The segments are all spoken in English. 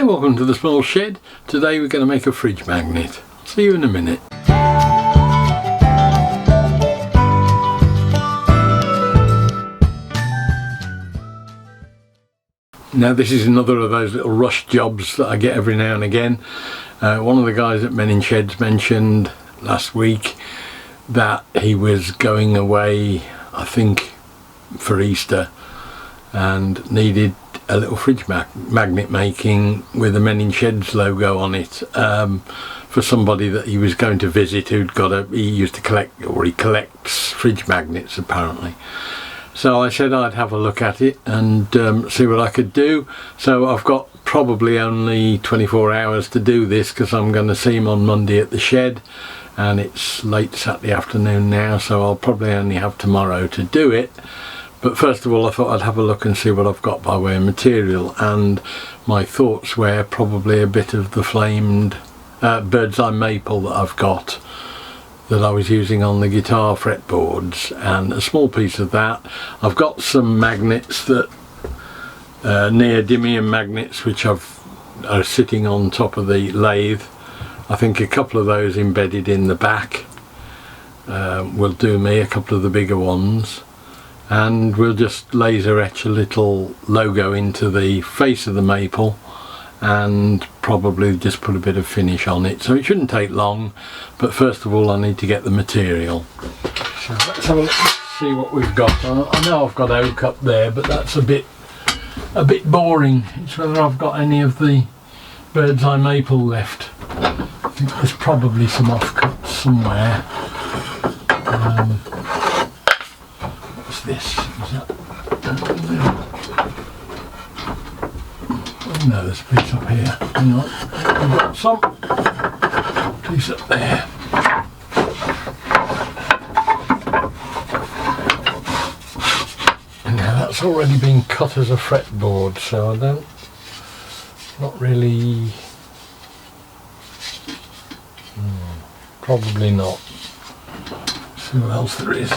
Hi, welcome to the small shed. Today we're going to make a fridge magnet. See you in a minute. Now this is another of those little rush jobs that I get every now and again. One of the guys at Men in Sheds mentioned last week that he was going away, I think for Easter, and needed a little fridge magnet making with the Men in Sheds logo on it for somebody that he was going to visit who'd got he used to collect, or he collects fridge magnets apparently. So I said I'd have a look at it and see what I could do. So I've got probably only 24 hours to do this because I'm going to see him on Monday at the shed, and it's late Saturday afternoon now, so I'll probably only have tomorrow to do it. But first of all, I thought I'd have a look and see what I've got by way of material, and my thoughts were probably a bit of the flamed bird's eye maple that I've got, that I was using on the guitar fretboards, and a small piece of that. I've got some magnets that neodymium magnets which are sitting on top of the lathe. I think a couple of those embedded in the back will do me, a couple of the bigger ones. And we'll just laser etch a little logo into the face of the maple and probably just put a bit of finish on it. So it shouldn't take long, but first of all I need to get the material. So let's have a look and see what we've got. I know I've got oak up there, but that's a bit boring. It's whether I've got any of the bird's eye maple left. I think there's probably some offcuts somewhere. This is that. Oh no, there's a piece up here. Hang on, I've got some piece up there. And now that's already been cut as a fretboard, so I don't, not really. Probably not. Let's see what else there is.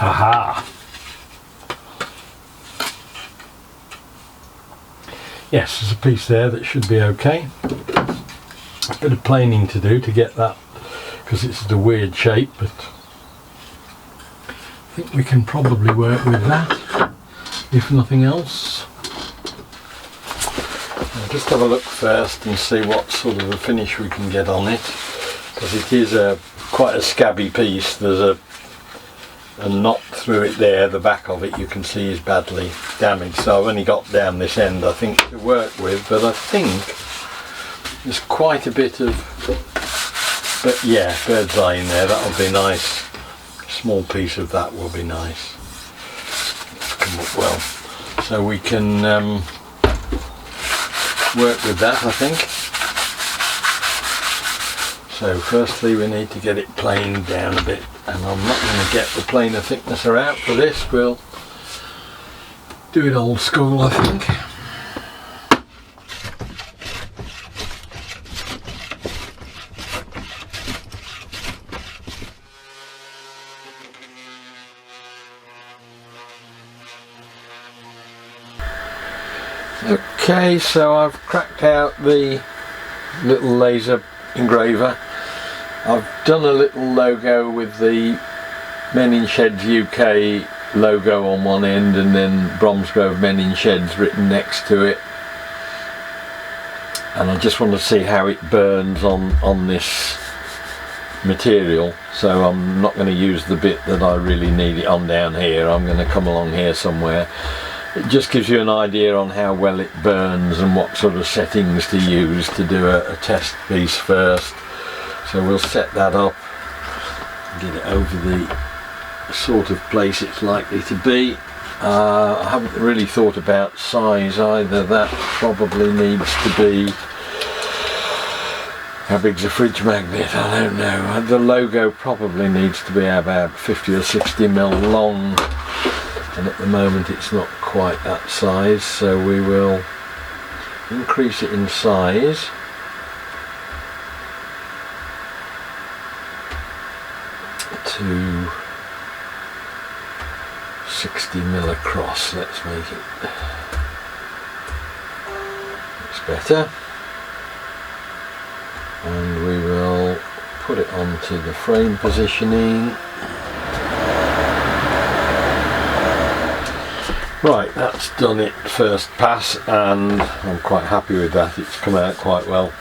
Aha! Yes, there's a piece there that should be okay. A bit of planing to do to get that, because it's a weird shape, but I think we can probably work with that, if nothing else. I'll just have a look first and see what sort of a finish we can get on it, because it is quite a scabby piece. There's a knot through it there. The back of it you can see is badly damaged, so I've only got down this end I think to work with, but I think there's quite a bit of, but yeah, bird's eye in there. That'll be nice. A small piece of that will be nice. It's come up well, so we can work with that, I think. So firstly we need to get it planed down a bit, and I'm not going to get the planer thicknesser out for this. We'll do it old school, I think. Okay, so I've cracked out the little laser engraver. I've done a little logo with the Men in Sheds UK logo on one end, and then Bromsgrove Men in Sheds written next to it, and I just want to see how it burns on this material. So I'm not going to use the bit that I really need it on down here. I'm going to come along here somewhere. It just gives you an idea on how well it burns and what sort of settings to use to do a test piece first. So we'll set that up, get it over the sort of place it's likely to be. I haven't really thought about size either. That probably needs to be, how big's a fridge magnet? I don't know. The logo probably needs to be about 50 or 60 mil long, and at the moment it's not quite that size, so we will increase it in size. to 60mm across. Let's make it. It's better. And we will put it onto the frame positioning. Right, that's done it first pass, and I'm quite happy with that. It's come out quite well.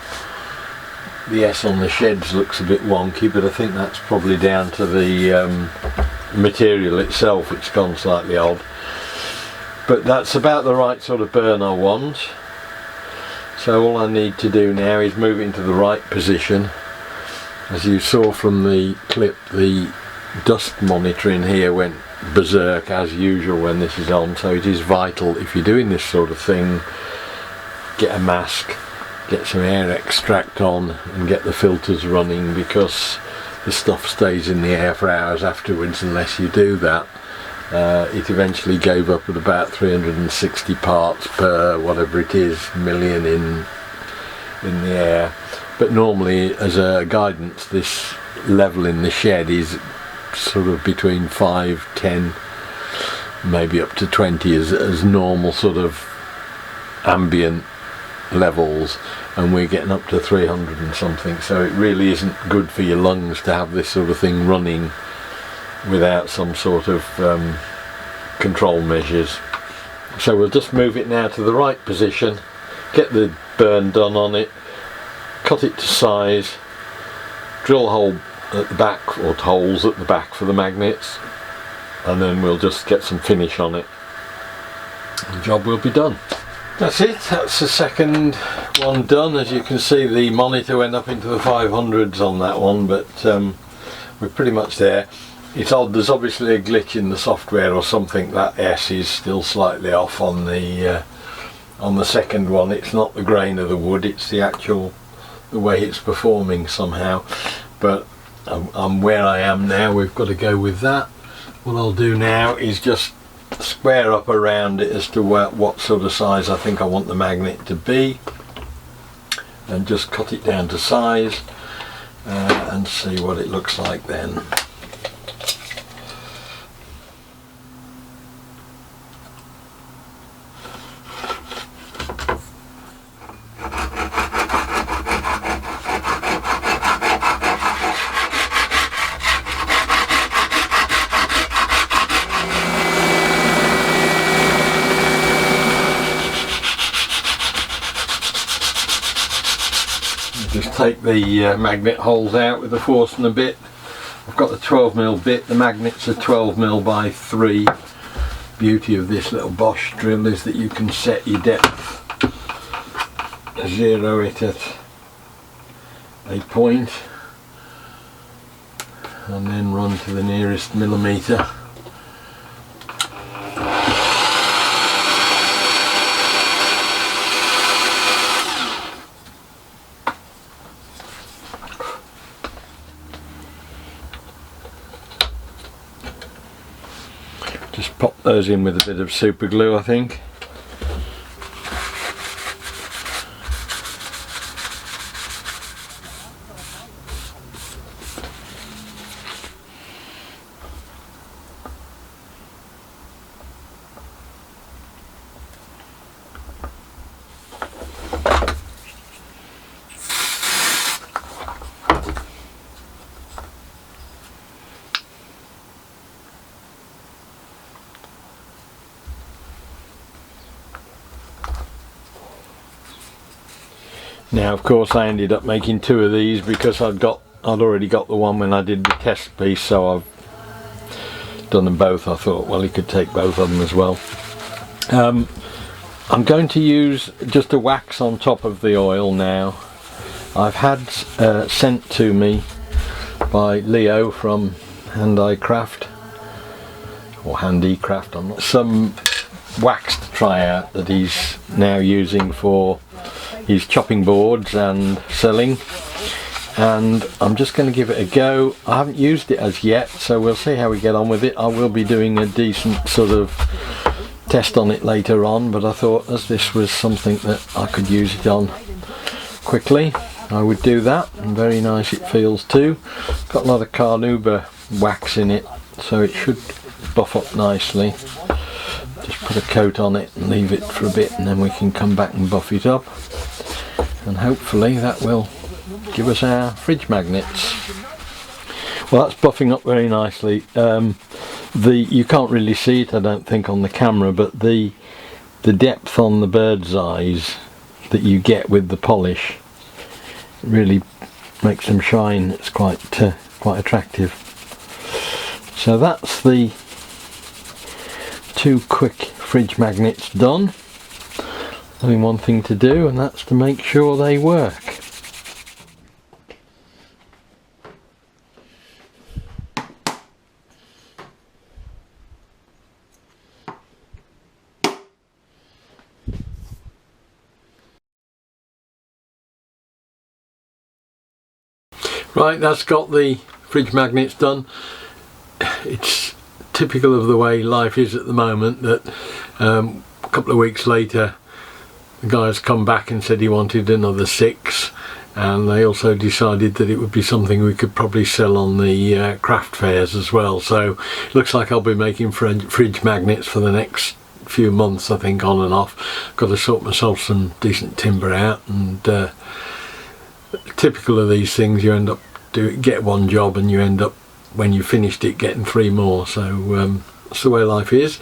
The S on the sheds looks a bit wonky, but I think that's probably down to the material itself. It's gone slightly odd, but that's about the right sort of burn I want. So all I need to do now is move it into the right position. As you saw from the clip, the dust monitor in here went berserk as usual when this is on, so it is vital, if you're doing this sort of thing, get a mask, get some air extract on and get the filters running, because the stuff stays in the air for hours afterwards unless you do that. It eventually gave up at about 360 parts per whatever it is million in the air, but normally as a guidance this level in the shed is sort of between 5, 10, maybe up to 20 as normal sort of ambient levels, and we're getting up to 300 and something, so it really isn't good for your lungs to have this sort of thing running without some sort of control measures. So we'll just move it now to the right position, get the burn done on it, cut it to size, drill a hole at the back, or holes at the back for the magnets, and then we'll just get some finish on it. The job will be done. That's it, that's the second one done. As you can see, the monitor went up into the 500s on that one, but we're pretty much there. It's odd, there's obviously a glitch in the software or something. That S is still slightly off on the second one. It's not the grain of the wood, it's the actual, the way it's performing somehow. But I'm where I am now, we've got to go with that. What I'll do now is just square up around it as to what sort of size I think I want the magnet to be, and just cut it down to size and see what it looks like then. Just take the magnet holes out with the Forstner bit. I've got the 12mm bit, the magnets are 12mm by 3. Beauty of this little Bosch drill is that you can set your depth, zero it at a point, and then run to the nearest millimetre. Just pop those in with a bit of super glue, I think. Now of course I ended up making 2 of these because I'd already got the one when I did the test piece, so I've done them both. I thought, well, you could take both of them as well. I'm going to use just a wax on top of the oil now. I've had sent to me by Leo from Handicraft, or Handycraft, I'm not, some wax to try out that he's now using for his chopping boards and selling, and I'm just going to give it a go. I haven't used it as yet, so we'll see how we get on with it. I will be doing a decent sort of test on it later on, but I thought as this was something that I could use it on quickly, I would do that. And very nice it feels too. Got a lot of carnauba wax in it, so it should buff up nicely. Just put a coat on it and leave it for a bit, and then we can come back and buff it up, and hopefully that will give us our fridge magnets. Well, that's buffing up very nicely. You can't really see it, I don't think, on the camera, but the depth on the bird's eyes that you get with the polish really makes them shine. It's quite attractive. So that's the 2 quick fridge magnets done. Only one thing to do, and that's to make sure they work. Right, that's got the fridge magnets done. It's typical of the way life is at the moment that a couple of weeks later the guy's come back and said he wanted another 6, and they also decided that it would be something we could probably sell on the craft fairs as well. So it looks like I'll be making fridge magnets for the next few months, I think, on and off. Got to sort myself some decent timber out, and typical of these things, you end up get one job and you end up, when you finished it, getting 3 more. So that's the way life is.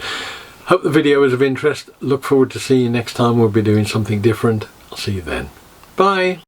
Hope the video was of interest. Look forward to seeing you next time. We'll be doing something different. I'll see you then. Bye.